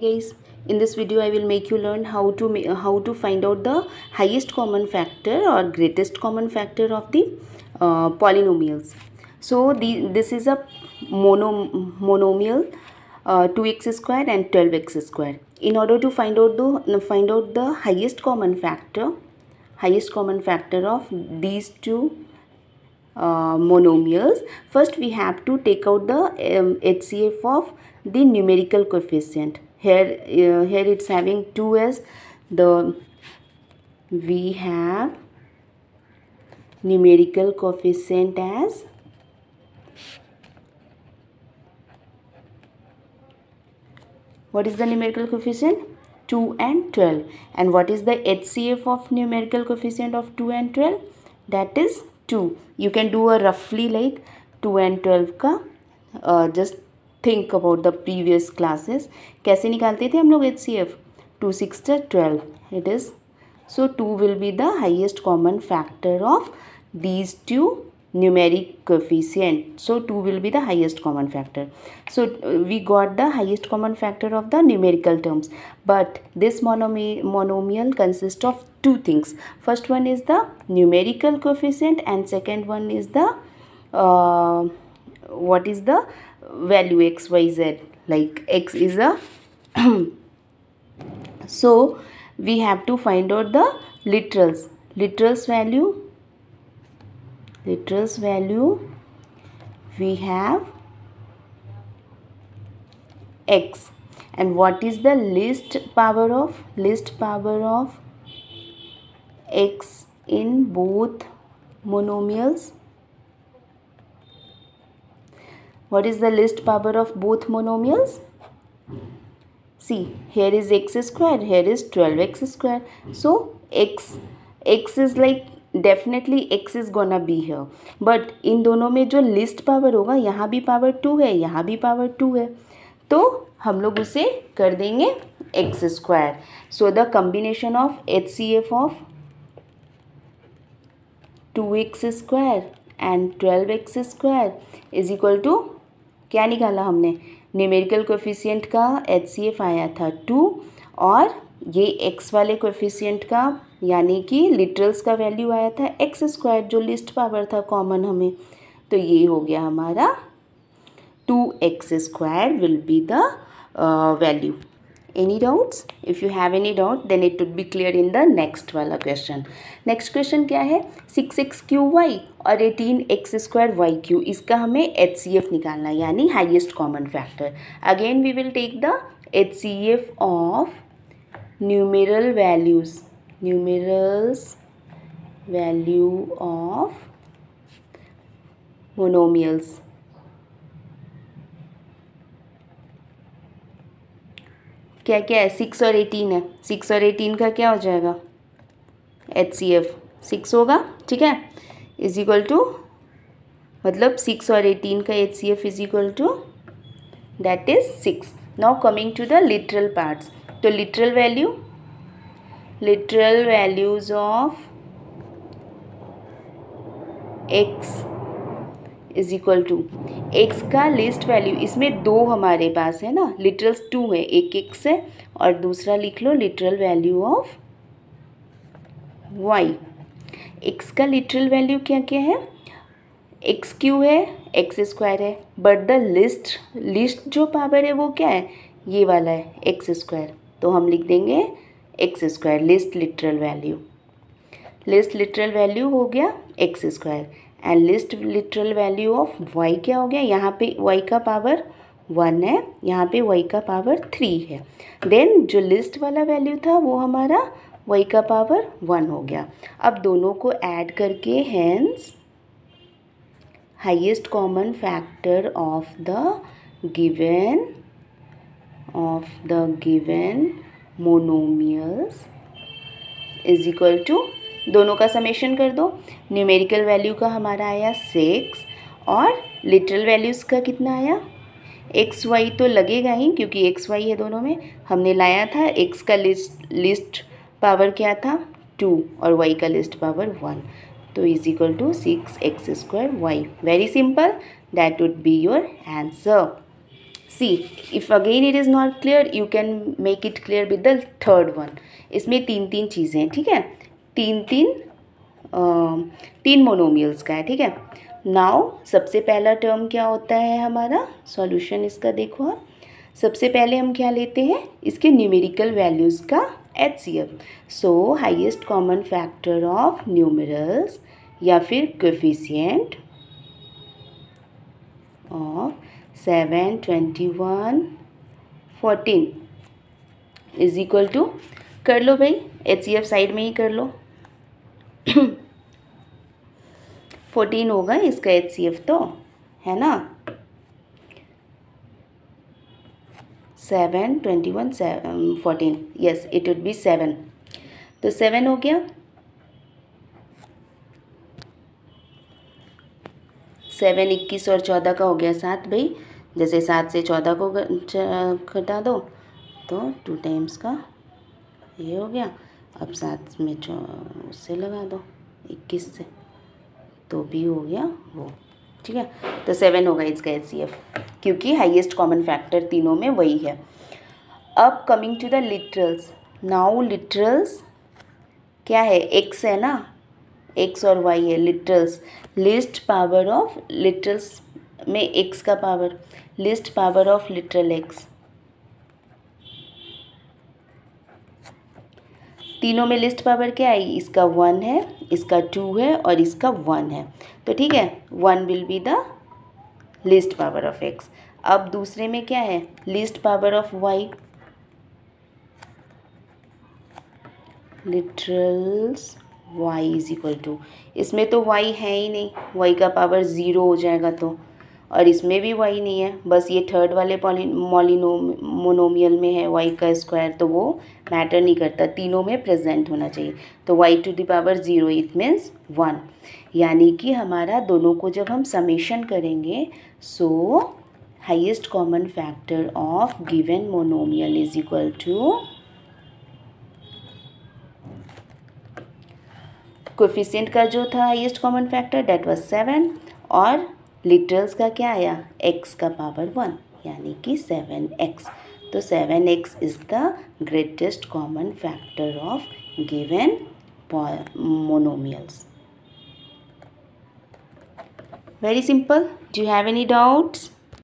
Guys, in this video I will make you learn how to find out the highest common factor or greatest common factor of the polynomials. So this is a monomial 2x square and 12x square. In order to find out the highest common factor of these two monomials, first we have to take out the HCF of the numerical coefficient. Here it's having 2 as the we have numerical coefficient as what is the numerical coefficient? 2 and 12. And what is the HCF of numerical coefficient of 2 and 12? That is 2. You can do a roughly like 2 and 12 का just think about the previous classes. कैसे निकालते थे हम लोग HCF? 2 6 12. It is so 2 will be the highest common factor of these two numeric coefficient. So 2 will be the highest common factor. So we got the highest common factor of the numerical terms. But this monomial consists of two things. First one is the numerical coefficient and second one is the what is the value x, y, z. Like x is a so we have to find out the literals. Literals value we have x. And what is the least power of x in both monomials? What is the least power of both monomials? See, here is x square, here is 12x square. So x is like definitely x is gonna be here. But इन दोनों में जो least power होगा, यहाँ भी power 2 है, यहाँ भी power 2 है, तो हम लोग उसे कर देंगे x square. So the combination of HCF of 2x square and 12x square is equal to, क्या निकाला हमने? न्यूमेरिकल कोएफिशिएंट का HCF आया था 2 और ये x वाले कोएफिशिएंट का यानी कि लिटरल्स का वैल्यू आया था x स्क्वायर जो लिस्ट पावर था कॉमन हमें. तो ये हो गया हमारा 2x square will be the value. Any doubts? If you have any doubt then it would be clear in the next वाला question. Next question क्या है? 6x3y और 18x square y3. इसका हमें HCF निकालना है यानी highest common factor. Again we will take the HCF of numeral value of monomials. क्या क्या है? 6 और 18 है. 6 और 18 का क्या हो जाएगा? HCF 6 होगा. ठीक है, इज इक्वल टू मतलब 6 और 18 का HCF is equal to that is 6. Now coming to the literal parts. तो literal values of x is equal to x का लिस्ट वैल्यू. इसमें दो हमारे पास है ना, लिटरल्स 2 है, एक x है और दूसरा लिख लो literal value of y. x का लिटरल वैल्यू क्या क्या है? x क्यू है, x स्क्वायर है, बट द लिस्ट जो पावर है वो क्या है? ये वाला है x स्क्वायर. तो हम लिख देंगे x square. List literal value हो गया x square and list literal value of y क्या हो गया? यहाँ पे y का पावर 1 है, यहाँ पे y का पावर 3 है. देन जो लिस्ट वाला वैल्यू था वो हमारा y का पावर 1 हो गया. अब दोनों को ऐड करके hence highest common factor of the given monomials is equal to, दोनों का समेशन कर दो. न्यूमेरिकल वैल्यू का हमारा आया 6 और लिटरल वैल्यूज़ का कितना आया? एक्स वाई तो लगेगा ही क्योंकि एक्स वाई है दोनों में. हमने लाया था एक्स का लिस्ट पावर क्या था? 2 और वाई का लिस्ट पावर 1. तो is equal to 6x square y. Very simple, that would be your answer. See if again it is not clear you can make it clear with the third one. इसमें तीन तीन चीज़ें हैं, ठीक है, तीन monomials का है, ठीक है. नाउ सबसे पहला टर्म क्या होता है हमारा सॉल्यूशन इसका, देखो आप. सबसे पहले हम क्या लेते हैं, इसके न्यूमेरिकल वैल्यूज़ का HCF. So highest common factor of numerals या फिर coefficient of 7, 21, 14 is equal to, कर लो भाई, HCF साइड में ही कर लो. 14 होगा इसका HCF तो, है ना. 7, 21, 14, यस इट वुड बी 7. तो 7 हो गया. 7 21 और 14 का हो गया 7 भाई. जैसे 7 से 14 को घटा दो तो 2 टाइम्स का ये हो गया. अब 7 में उससे लगा दो 21 से तो भी हो गया वो, ठीक है. तो 7 होगा इसका HCF क्योंकि हाईएस्ट कॉमन फैक्टर तीनों में वही है. अब coming to the literals. Now literals क्या है, x है ना, x और y है literals. Least power of literals में x का पावर, least power of literal x. तीनों में लिस्ट पावर क्या आई, इसका 1 है, इसका 2 है और इसका 1 है. तो ठीक है, 1 will be the least power of x. अब दूसरे में क्या है, least power of y. Literals y is equal to, इसमें तो y है ही नहीं, y का पावर 0 हो जाएगा तो, और इसमें भी y नहीं है, बस ये थर्ड वाले मोनोमियल में है y का स्क्वायर, तो वो मैटर नहीं करता, तीनों में प्रेजेंट होना चाहिए. तो y to the power 0 it means 1. यानी कि हमारा दोनों को जब हम समेशन करेंगे, so highest common factor of given monomial is equal to coefficient का जो था highest common factor that was 7 और लिटरल्स का क्या आया, x का पावर 1 यानी कि 7x. तो 7x is the greatest common factor of given monomials. Very simple. Do you have any doubts?